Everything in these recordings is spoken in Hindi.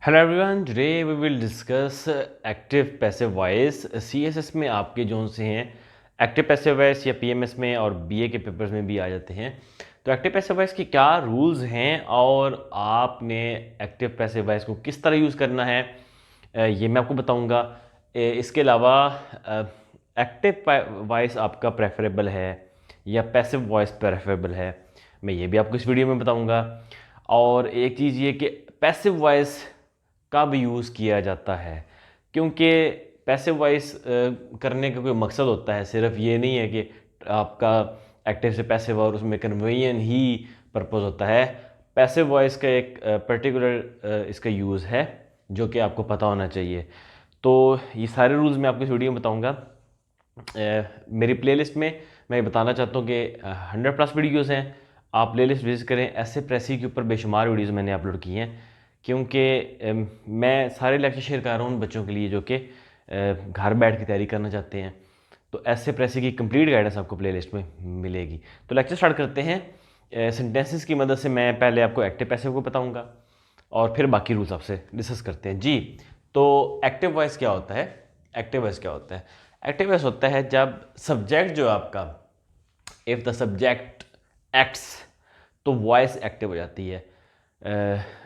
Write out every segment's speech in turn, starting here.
Hello everyone, today we will discuss active passive voice. CSS में आपके जो से हैं एक्टिव पैसिव वॉइस या पीएमएस में और बीए के पेपर्स में भी आ जाते हैं। तो एक्टिव पैसिव वॉइस के क्या रूल्स हैं और आपने एक्टिव पैसिव वॉइस को किस तरह यूज़ करना है, ये मैं आपको बताऊंगा। इसके अलावा एक्टिव वॉइस आपका प्रेफरेबल है या पैसिव वॉइस प्रेफरेबल है, मैं ये भी आपको इस वीडियो में बताऊंगा। और एक चीज़ ये कि पैसिव वॉइस कब यूज़ किया जाता है, क्योंकि पैसिव वॉइस करने का कोई मकसद होता है, सिर्फ ये नहीं है कि आपका एक्टिव से पैसिव और उसमें कन्वर्जन ही पर्पस होता है। पैसिव वॉइस का एक पर्टिकुलर इसका यूज़ है जो कि आपको पता होना चाहिए। तो ये सारे रूल्स मैं आपको इस वीडियो में बताऊंगा। मेरी प्लेलिस्ट में मैं बताना चाहता हूँ कि 100+ वीडियोज़ हैं। आप प्लेलिस्ट विजिट करें, ऐसे प्रेसी के ऊपर बेशुमार वीडियोज़ मैंने अपलोड किए हैं, क्योंकि मैं सारे लेक्चर शेयर कर रहा हूँ उन बच्चों के लिए जो कि घर बैठ के तैयारी करना चाहते हैं। तो ऐसे प्रेसी की कंप्लीट गाइडेंस आपको प्लेलिस्ट में मिलेगी। तो लेक्चर स्टार्ट करते हैं। सेंटेंसेस की मदद से मैं पहले आपको एक्टिव पैसिव को बताऊंगा और फिर बाकी रूल्स आपसे डिस्कस करते हैं जी। तो एक्टिव वॉइस क्या होता है? एक्टिव वॉइस क्या होता है? एक्टिव वॉइस होता है जब सब्जेक्ट जो आपका, इफ़ द सब्जेक्ट एक्ट्स, तो वॉइस एक्टिव हो जाती है।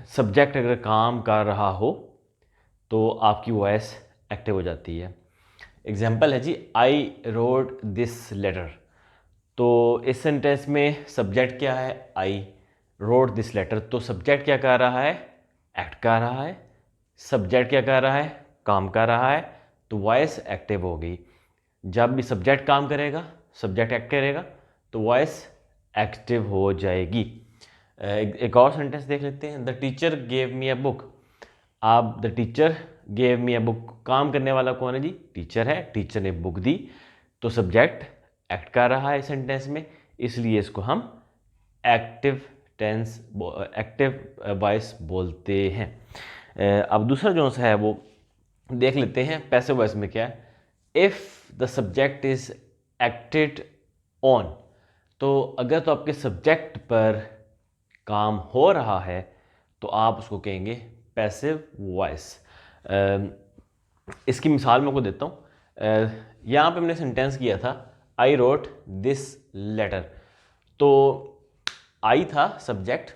सब्जेक्ट अगर काम कर रहा हो तो आपकी वॉइस एक्टिव हो जाती है। एग्जाम्पल है जी, आई रोड दिस लेटर। तो इस सेंटेंस में सब्जेक्ट क्या है? आई रोड दिस लेटर। तो सब्जेक्ट क्या कर रहा है? एक्ट कर रहा है। सब्जेक्ट क्या कर रहा है? काम कर रहा है। तो वॉइस एक्टिव हो गई। जब भी सब्जेक्ट काम करेगा, सब्जेक्ट एक्ट करेगा, तो वॉइस एक्टिव हो जाएगी। एक और सेंटेंस देख लेते हैं। The teacher gave me a book. आप the teacher gave me a book, काम करने वाला कौन है जी? टीचर है। टीचर ने बुक दी, तो सब्जेक्ट एक्ट कर रहा है सेंटेंस में, इसलिए इसको हम एक्टिव टेंस, एक्टिव वॉइस बोलते हैं। अब दूसरा जो है वो देख लेते हैं। पैसिव वॉइस में क्या है? If the subject is acted on, तो अगर तो आपके सब्जेक्ट पर काम हो रहा है तो आप उसको कहेंगे पैसिव वॉइस। इसकी मिसाल मैं आपको देता हूँ। यहाँ पे हमने सेंटेंस किया था आई रोट दिस लेटर। तो आई था सब्जेक्ट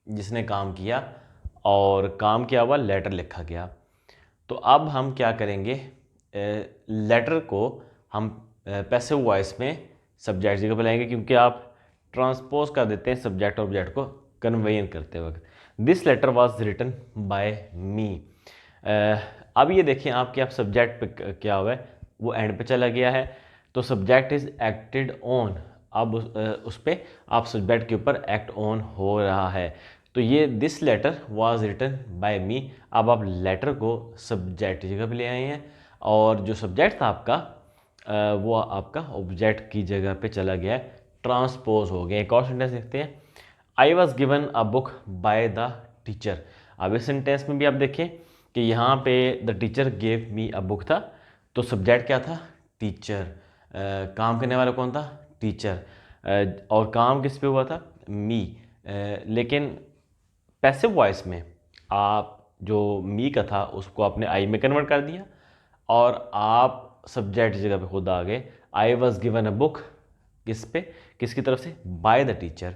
जिसने काम किया और काम किया हुआ लेटर लिखा गया। तो अब हम क्या करेंगे? लेटर को हम पैसिव वॉइस में सब्जेक्ट जगह पर लाएंगे, क्योंकि आप ट्रांसपोज कर देते हैं सब्जेक्ट और ऑब्जेक्ट को कन्वेयन करते वक्त। This letter was written by me. अब ये देखें आप सब्जेक्ट पे क्या हुआ है, वो एंड पे चला गया है। तो सब्जेक्ट इज एक्टेड ऑन, अब उस पर आप सब्जेक्ट के ऊपर एक्ट ऑन हो रहा है। तो ये this letter was written by me. अब आप लेटर को सब्जेक्ट जगह पे ले आए हैं और जो सब्जेक्ट था आपका वो आपका ऑब्जेक्ट की जगह पे चला गया है, ट्रांसपोज हो गया। एक और सेंटेंस देखते हैं। I was given a book by the teacher. अब इस सेंटेंस में भी आप देखें कि यहाँ पे the teacher gave me a book था, तो सब्जेक्ट क्या था? टीचर। काम करने वाला कौन था? टीचर। और काम किस पे हुआ था? मी। लेकिन पैसिव वॉइस में आप जो मी का था उसको आपने आई में कन्वर्ट कर दिया और आप सब्जेक्ट जगह पे खुद आ गए। I was given a book किस पे, किसकी तरफ से? By the teacher.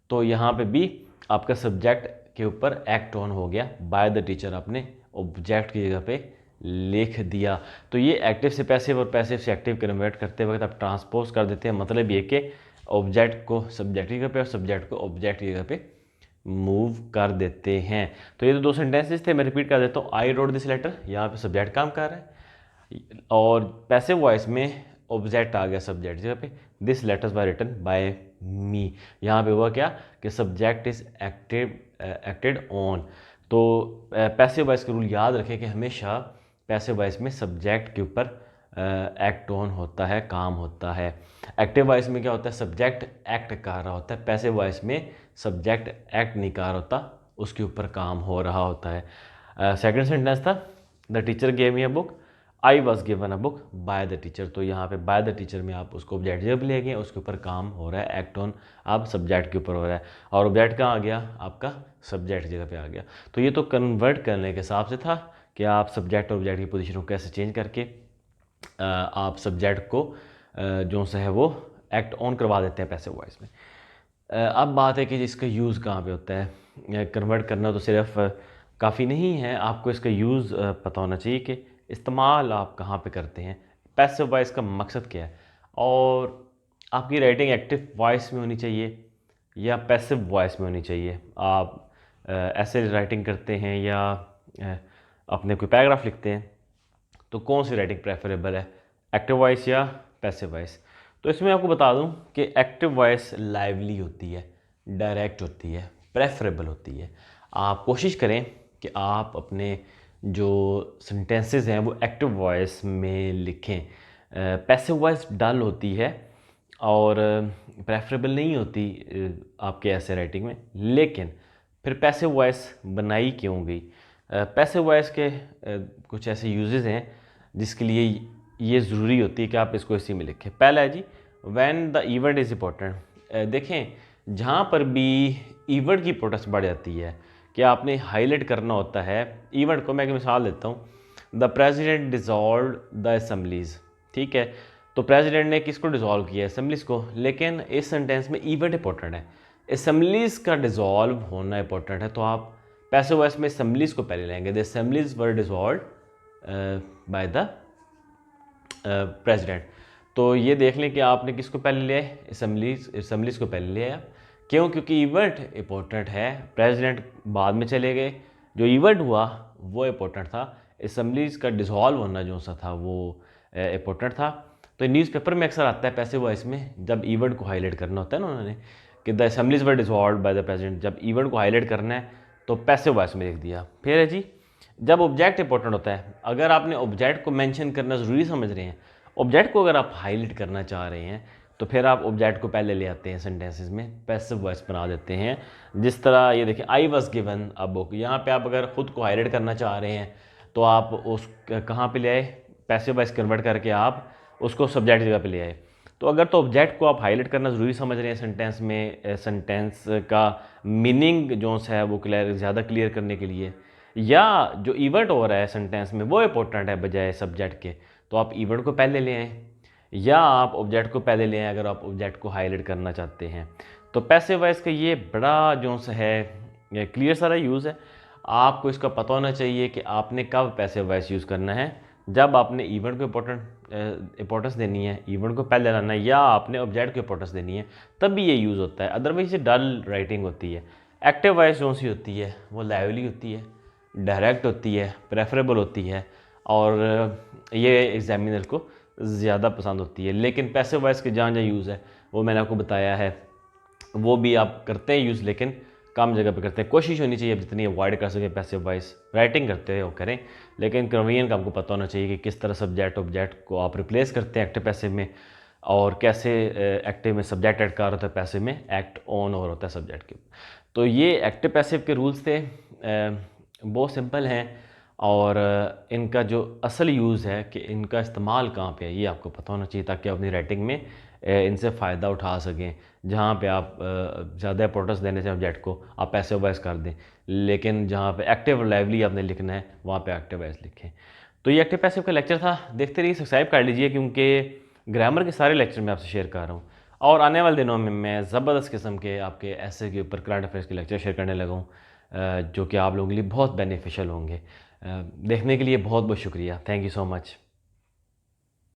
तो यहाँ पे भी आपका सब्जेक्ट के ऊपर एक्ट ऑन हो गया, बाय द टीचर आपने ऑब्जेक्ट की जगह पे लिख दिया। तो ये एक्टिव से पैसिव और पैसिव से एक्टिव कन्वर्ट करते वक्त आप ट्रांसपोज कर देते हैं। मतलब ये कि ऑब्जेक्ट को सब्जेक्ट की जगह पे और सब्जेक्ट को ऑब्जेक्ट की जगह पे मूव कर देते हैं। तो ये तो दो सेंटेंसेस थे, मैं रिपीट कर देता हूँ। आई रोड दिस लेटर, यहाँ पे सब्जेक्ट काम कर रहा है और पैसिव वॉइस में ऑब्जेक्ट आ गया सब्जेक्ट जगह पे। This letters by written by me. यहाँ पे हुआ क्या कि सब्जेक्ट इज एक्टेड ऑन। तो पैसिव वॉइस का रूल याद रखें कि हमेशा पैसिव वॉइस में सब्जेक्ट के ऊपर एक्ट ऑन होता है, काम होता है। एक्टिव वॉइस में क्या होता है? सब्जेक्ट एक्ट कर रहा होता है। पैसिव वॉइस में सब्जेक्ट एक्ट नहीं कर रहा होता, उसके ऊपर काम हो रहा होता है। सेकंड सेंटेंस था the teacher gave me a book. I was given a book by the teacher. तो यहाँ पे बाय द टीचर में आप उसको ऑब्जेक्ट जब ले गए, उसके ऊपर काम हो रहा है, एक्ट ऑन अब सब्जेक्ट के ऊपर हो रहा है, और ऑब्जेक्ट कहाँ आ गया, आपका सब्जेक्ट जगह पे आ गया। तो ये तो कन्वर्ट करने के हिसाब से था कि आप सब्जेक्ट और ऑब्जेक्ट की पोजीशन को कैसे चेंज करके आप सब्जेक्ट को जो सा है वो एक्ट ऑन करवा देते हैं पैसिव वॉइस में। अब बात है कि इसका यूज़ कहाँ पे होता है। कन्वर्ट करना तो सिर्फ काफ़ी नहीं है, आपको इसका यूज़ पता होना चाहिए कि इस्तेमाल आप कहाँ पे करते हैं, पैसिव वॉइस का मकसद क्या है, और आपकी राइटिंग एक्टिव वॉइस में होनी चाहिए या पैसिव वॉइस में होनी चाहिए। आप ऐसे राइटिंग करते हैं या अपने कोई पैराग्राफ लिखते हैं, तो कौन सी राइटिंग प्रेफरेबल है, एक्टिव वॉइस या पैसिव वॉइस। तो इसमें आपको बता दूं कि एक्टिव वॉइस लाइवली होती है, डायरेक्ट होती है, प्रेफरेबल होती है। आप कोशिश करें कि आप अपने जो सेंटेंसेस हैं वो एक्टिव वॉइस में लिखें। पैसिव वॉइस डल होती है और प्रेफरेबल नहीं होती आपके ऐसे राइटिंग में। लेकिन फिर पैसिव वॉइस बनाई क्यों गई? पैसिव वॉइस के कुछ ऐसे यूजेस हैं जिसके लिए ये ज़रूरी होती है कि आप इसको इसी में लिखें। पहला है जी, when the event is important. देखें जहाँ पर भी इवेंट की इंपॉर्टेंस बढ़ जाती है कि आपने हाईलाइट करना होता है इवेंट को। मैं एक मिसाल देता हूँ, the president dissolve the assemblies. ठीक है, तो प्रेसिडेंट ने किसको डिज़ोल्व किया, असम्बलीज़ को, लेकिन इस सेंटेंस में इवेंट इंपॉर्टेंट है, असम्बलीज़ का डिज़ोल्व होना इंपॉर्टेंट है, तो आप पैसिव वॉइस में असम्बलीज़ को पहले लेंगे। The assemblies were dissolve bye the president. तो ये देख लें कि आपने किसको पहले लिया है, असम्बलीज़ को पहले लिया। क्यों? क्योंकि इवेंट इंपॉर्टेंट है, प्रेसिडेंट बाद में चले गए, जो इवेंट हुआ वो इंपॉर्टेंट था, असम्बलीज़ का डिज़ोल्व होना जो सा था वो इंपॉर्टेंट था। तो न्यूज़पेपर में अक्सर आता है पैसिव वॉइस में, जब इवेंट को हाईलाइट करना होता है ना उन्होंने, कि the assemblies were dissolved by the president, जब इवेंट को हाईलाइट करना है तो पैसिव वॉइस में लिख दिया। फिर है जी, जब ऑब्जेक्ट इंपॉर्टेंट होता है, अगर आपने ऑब्जेक्ट को मेंशन करना ज़रूरी समझ रहे हैं, ऑब्जेक्ट को अगर आप हाईलाइट करना चाह रहे हैं, तो फिर आप ऑब्जेक्ट को पहले ले आते हैं सेंटेंसेस में, पैसिव वॉइस बना देते हैं। जिस तरह ये देखिए, I was given a book, यहाँ पे आप अगर ख़ुद को हाईलाइट करना चाह रहे हैं तो आप उस कहाँ पे ले आए, पैसिव वॉइस कन्वर्ट करके आप उसको सब्जेक्ट जगह पे ले आए। तो अगर तो ऑब्जेक्ट को आप हाईलाइट करना ज़रूरी समझ रहे हैं सेंटेंस में, सेंटेंस का मीनिंग जो है वो ज़्यादा क्लियर करने के लिए, या जो इवेंट हो रहा है सेंटेंस में वो इंपॉर्टेंट है बजाय सब्जेक्ट के, तो आप इवेंट को पहले ले आएँ, या आप ऑब्जेक्ट को पहले ले आएँ अगर आप ऑब्जेक्ट को हाईलाइट करना चाहते हैं। तो पैसिव वॉइस का ये बड़ा जो है क्लियर सारा यूज़ है। आपको इसका पता होना चाहिए कि आपने कब पैसिव वॉइस यूज़ करना है, जब आपने इवेंट को इंपॉर्टेंस देनी है, इवेंट को पहले लाना है, या आपने ऑब्जेक्ट को इंपॉर्टेंस देनी है, तब भी ये यूज़ होता है। अदरवाइज ये डल राइटिंग होती है। एक्टिव वॉइस जो सी होती है वो लाइवली होती है, डायरेक्ट होती है, प्रेफरेबल होती है, और ये एग्जामिनर को ज़्यादा पसंद होती है। लेकिन पैसिव वॉइस के जहाँ जहाँ यूज़ है वो मैंने आपको बताया है, वो भी आप करते हैं यूज़, लेकिन कम जगह पे करते हैं। कोशिश होनी चाहिए जितनी अवॉइड कर सके पैसिव वॉइस, राइटिंग करते हो करें, लेकिन कन्वीनियंट का आपको पता होना चाहिए कि किस तरह सब्जेक्ट ऑब्जेक्ट को आप रिप्लेस करते हैं एक्टिव पैसिव में, और कैसे एक्टिव में सब्जेक्ट ऐड कर होता है, पैसिव में एक्ट ऑन और होता है सब्जेक्ट के। तो ये एक्टिव पैसिव के रूल्स थे, बहुत सिंपल हैं, और इनका जो असल यूज़ है कि इनका इस्तेमाल कहाँ पे है ये आपको पता होना चाहिए, ताकि अपनी राइटिंग में इनसे फ़ायदा उठा सकें। जहाँ पे आप ज़्यादा इंपॉर्टेंस देने से ऑब्जेक्ट को आप पैसिव वॉइस कर दें, लेकिन जहाँ पे एक्टिव और लाइवली आपने लिखना है वहाँ पे एक्टिव वॉइस लिखें। तो ये एक्टिव पैसिव का लेक्चर था, देखते रहिए, सब्सक्राइब कर लीजिए, क्योंकि ग्रामर के सारे लेक्चर मैं आपसे शेयर कर रहा हूँ, और आने वाले दिनों में मैं ज़बरदस्त किस्म के आपके ऐसे के ऊपर करंट अफेयर्स के लेक्चर शेयर करने लगा हूँ, जो कि आप लोगों के लिए बहुत बेनिफिशियल होंगे। देखने के लिए बहुत बहुत शुक्रिया, थैंक यू सो मच।